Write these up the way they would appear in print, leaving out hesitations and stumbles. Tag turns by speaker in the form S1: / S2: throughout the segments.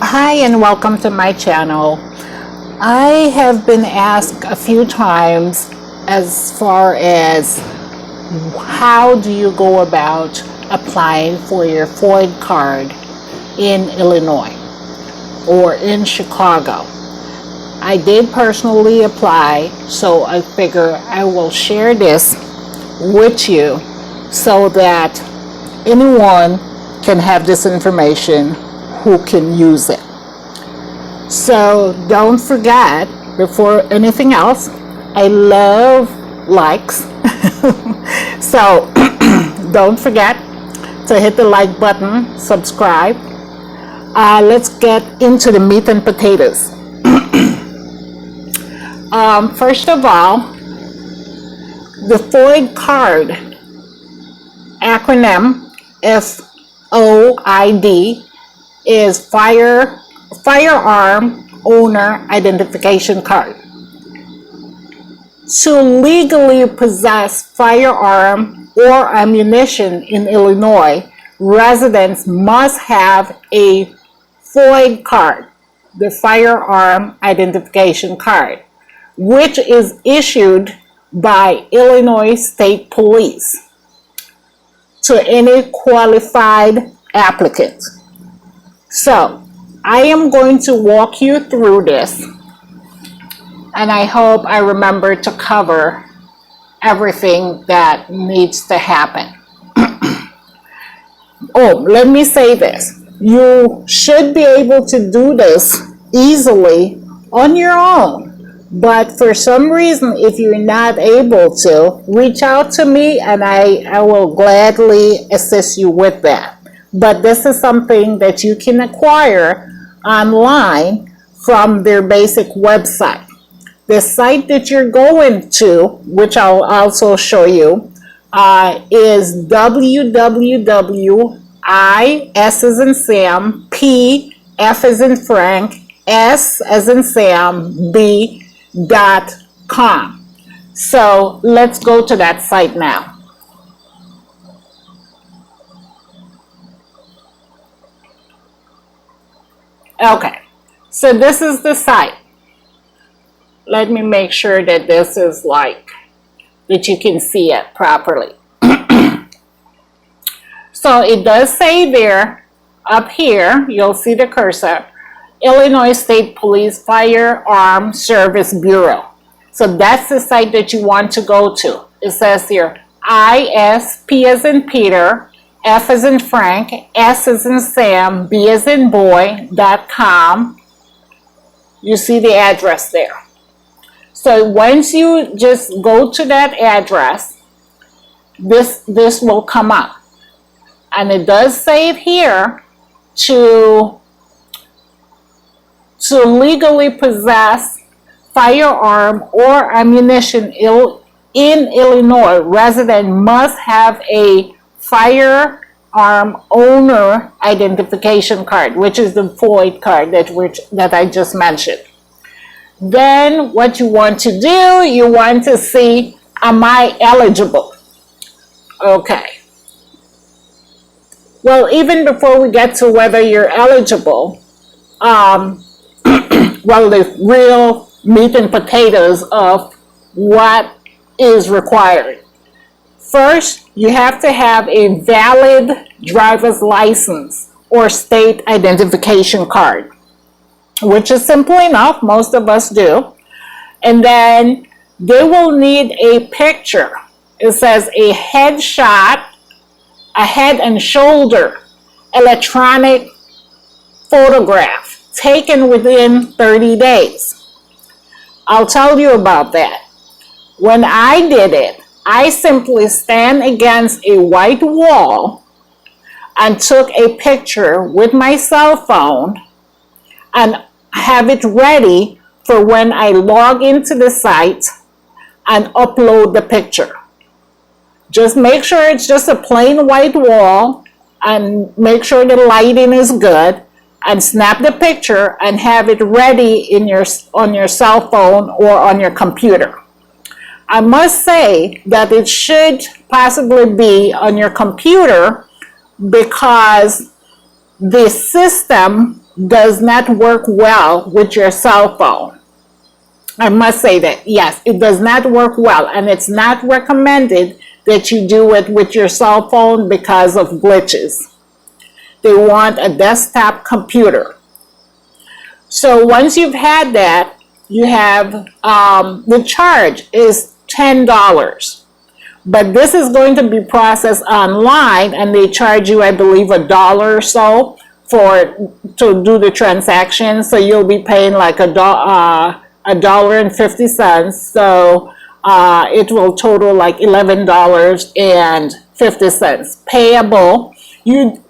S1: Hi and welcome to my channel. I have been asked a few times as far as how do you go about applying for your FOID card in Illinois or in Chicago. I did personally apply, so I figure I will share this with you so that anyone can have this information who can use it. So don't forget, before anything else, I love likes. So don't forget to hit the like button, subscribe. Let's get into the meat and potatoes. First of all, the FOID card, acronym FOID, is Firearm Owner Identification Card. To legally possess firearm or ammunition in Illinois, residents must have a FOID card, the Firearm Identification Card, which is issued by Illinois State Police to any qualified applicant. So, I am going to walk you through this, and I hope I remember to cover everything that needs to happen. Oh, let me say this. You should be able to do this easily on your own. But for some reason, if you're not able to, reach out to me and I will gladly assist you with that. But this is something that you can acquire online from their basic website. The site that you're going to, which I'll also show you, is www.I as in Sam, P, F as in Frank, S as in Sam, B.com. So let's go to that site now. Okay, so this is the site. Let me make sure that this is that you can see it properly. So it does say there, up here, you'll see the cursor, Illinois State Police Firearm Service Bureau. So that's the site that you want to go to. It says here, IS, P as in Peter, F as in Frank, S as in Sam, B as in boy.com. You see the address there. So once you just go to that address, this will come up. And it does say it here to legally possess firearm or ammunition in Illinois, resident must have a firearm owner identification card, which is the FOID card that I just mentioned. Then what you want to do, you want to see, am I eligible? Okay. Well, even before we get to whether you're eligible, well, the real meat and potatoes of what is required. First, you have to have a valid driver's license or state identification card, which is simple enough, most of us do. And then they will need a picture. It says a headshot, a head and shoulder electronic photograph taken within 30 days. I'll tell you about that. When I did it, I simply stand against a white wall and took a picture with my cell phone and have it ready for when I log into the site and upload the picture. Just make sure it's just a plain white wall and make sure the lighting is good and snap the picture and have it ready on your cell phone or on your computer. I must say that it should possibly be on your computer because the system does not work well with your cell phone. I must say that, yes, it does not work well, and it's not recommended that you do it with your cell phone because of glitches. They want a desktop computer. So once you've had that, you have the charge is $10. But this is going to be processed online, and they charge you, I believe, $1 or so to do the transaction. So you'll be paying like $1.50. So it will total like $11.50 payable. You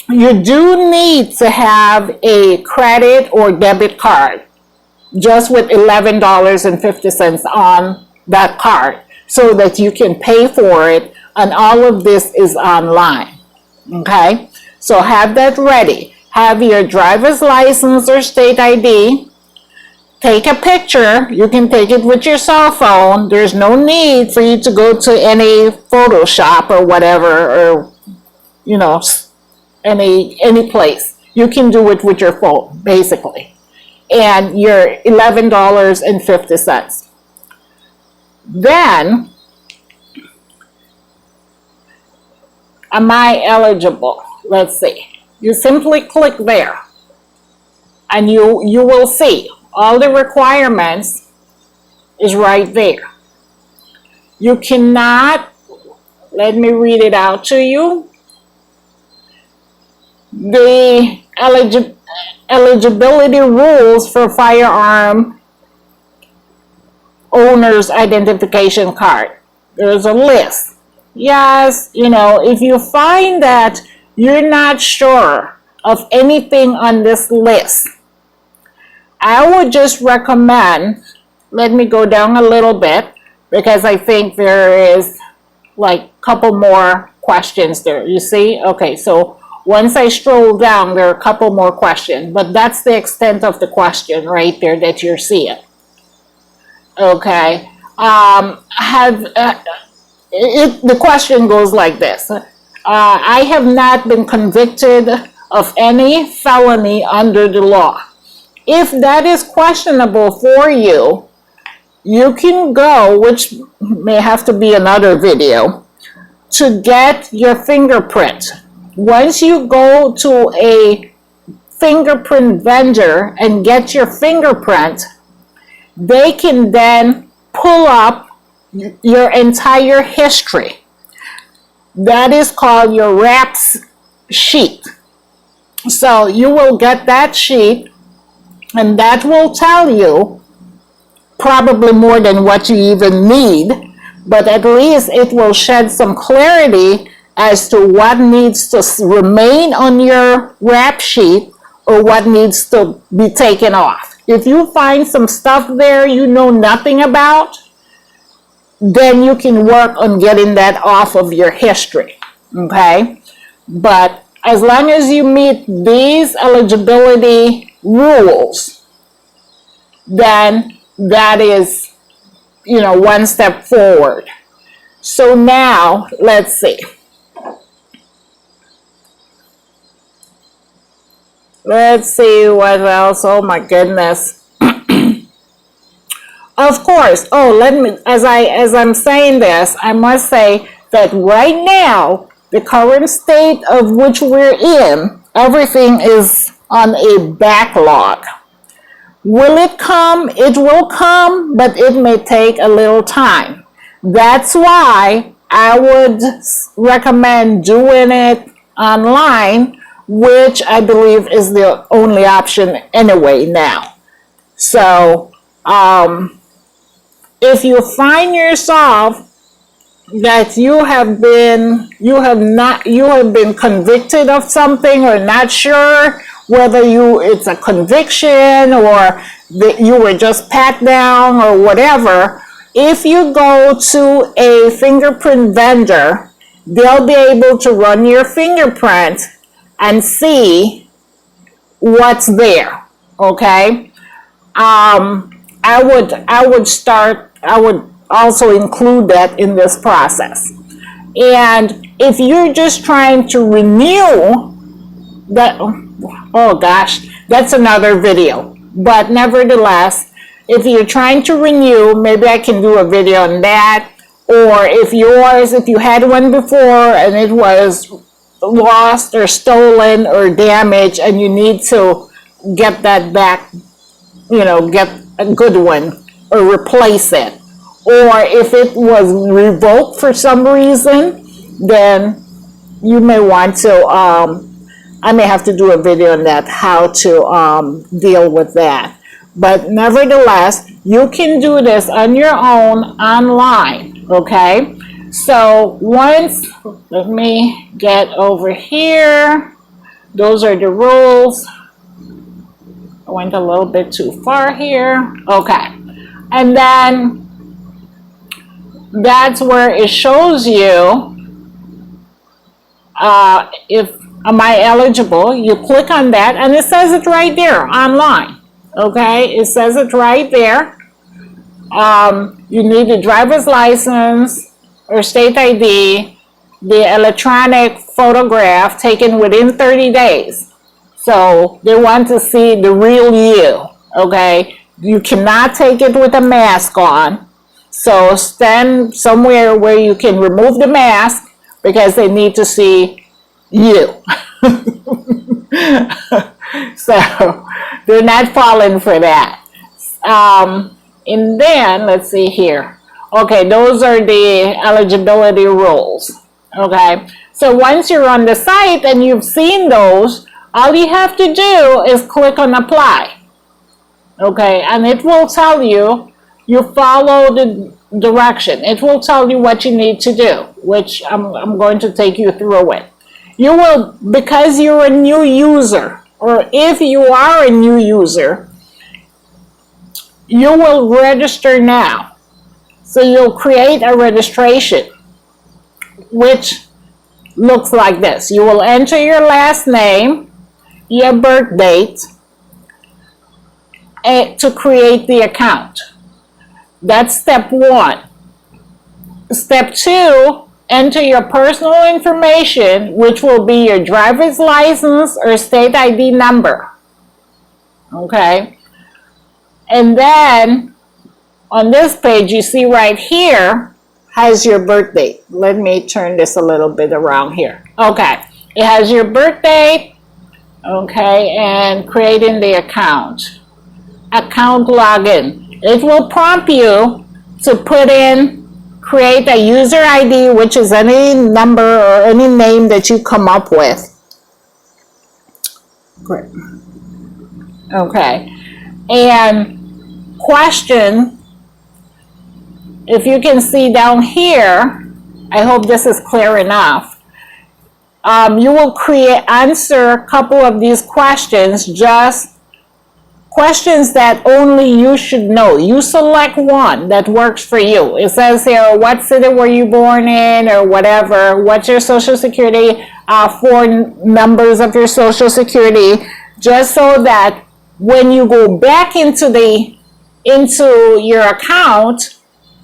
S1: do need to have a credit or debit card, just with $11.50 on that card, so that you can pay for it, and all of this is online. Okay, so have that ready. Have your driver's license or state ID. Take a picture. You can take it with your cell phone. There's no need for you to go to any Photoshop or whatever, or any place. You can do it with your phone, basically. And your $11.50. Then, am I eligible? Let's see. You simply click there, and you will see all the requirements is right there. You cannot, let me read it out to you. The eligibility rules for firearm owner's identification card. There's a list. Yes, if you find that you're not sure of anything on this list, I would just recommend, let me go down a little bit, because I think there is like a couple more questions there. You see? Okay, so once I stroll down, there are a couple more questions, but that's the extent of the question right there that you're seeing. Okay, the question goes like this. I have not been convicted of any felony under the law. If that is questionable for you, you can go, which may have to be another video, to get your fingerprint. Once you go to a fingerprint vendor and get your fingerprint, they can then pull up your entire history. That is called your RAPS sheet. So you will get that sheet, and that will tell you probably more than what you even need, but at least it will shed some clarity as to what needs to remain on your RAP sheet or what needs to be taken off. If you find some stuff there you know nothing about, then you can work on getting that off of your history, okay? But as long as you meet these eligibility rules, then that is, one step forward. So now, let's see. Let's see what else. Oh my goodness. Of course. As I'm saying this, I must say that right now, the current state of which we're in, everything is on a backlog. Will it come? It will come, but it may take a little time. That's why I would recommend doing it online, which I believe is the only option anyway now. So, if you find yourself that you have been convicted of something, or not sure whether it's a conviction or you were just pat down or whatever, if you go to a fingerprint vendor, they'll be able to run your fingerprint and see what's there. Okay, I would also include that in this process. And if you're just trying to renew that, oh gosh, That's another video. But nevertheless, if you're trying to renew, maybe I can do a video on that. Or if you had one before and it was lost or stolen or damaged and you need to get that back, get a good one or replace it. Or if it was revoked for some reason, then you may want to, I may have to do a video on that, how to deal with that. But nevertheless, you can do this on your own online, okay? So let me get over here. Those are the rules. I went a little bit too far here. Okay. And then that's where it shows you if am I eligible. You click on that and it says it right there online. Okay, it says it right there. You need a driver's license or state ID, the electronic photograph taken within 30 days. So they want to see the real you, okay? You cannot take it with a mask on. So stand somewhere where you can remove the mask because they need to see you. So they're not falling for that. And then, let's see here. Okay, those are the eligibility rules. Okay, so once you're on the site and you've seen those, all you have to do is click on apply. Okay, and it will tell you, you follow the direction. It will tell you what you need to do, which I'm going to take you through it. You will, because you're a new user, or if you are a new user, you will register now. So you'll create a registration, which looks like this. You will enter your last name, your birth date, to create the account. That's step one. Step two, enter your personal information, which will be your driver's license or state ID number. Okay? And then on this page, you see right here has your birth date. Let me turn this a little bit around here. Okay, it has your birth date, okay, and creating the account login. It will prompt you to create a user ID, which is any number or any name that you come up with. Great. Okay, and question, if you can see down here, I hope this is clear enough. You will answer a couple of these questions, just questions that only you should know. You select one that works for you. It says here, what city were you born in, or whatever. What's your social security, 4 numbers of your social security, just so that when you go back into your account,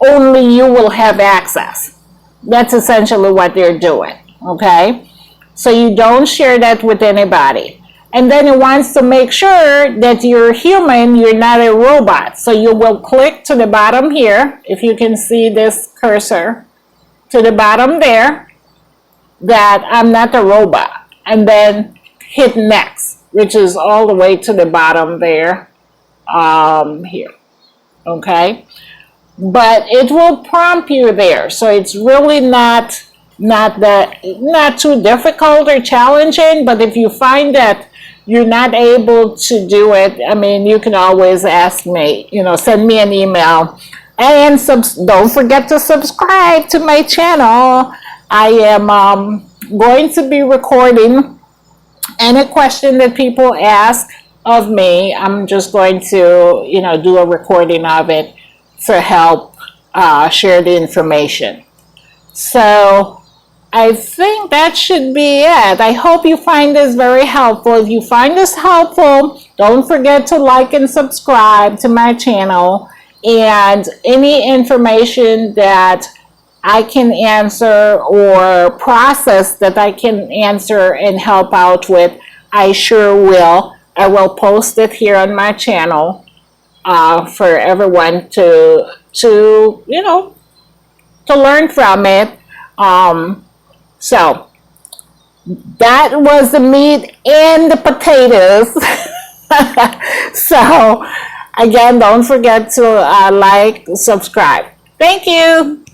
S1: only you will have access. That's essentially what they're doing, okay? So you don't share that with anybody. And then it wants to make sure that you're human, you're not a robot. So you will click to the bottom here, if you can see this cursor, to the bottom there, that I'm not a robot. And then hit next, which is all the way to the bottom there, here, okay? But it will prompt you there. So it's really not too difficult or challenging, but if you find that you're not able to do it, I mean, you can always ask me, send me an email. And don't forget to subscribe to my channel. I am going to be recording any question that people ask of me. I'm just going to, do a recording of it to help share the information. So I think that should be it. I hope you find this very helpful. If you find this helpful, don't forget to like and subscribe to my channel. And any information that I can answer or process that I can answer and help out with, I sure will I will post it here on my channel for everyone to to learn from it. So that was the meat and the potatoes. So again, don't forget to like, subscribe. Thank you.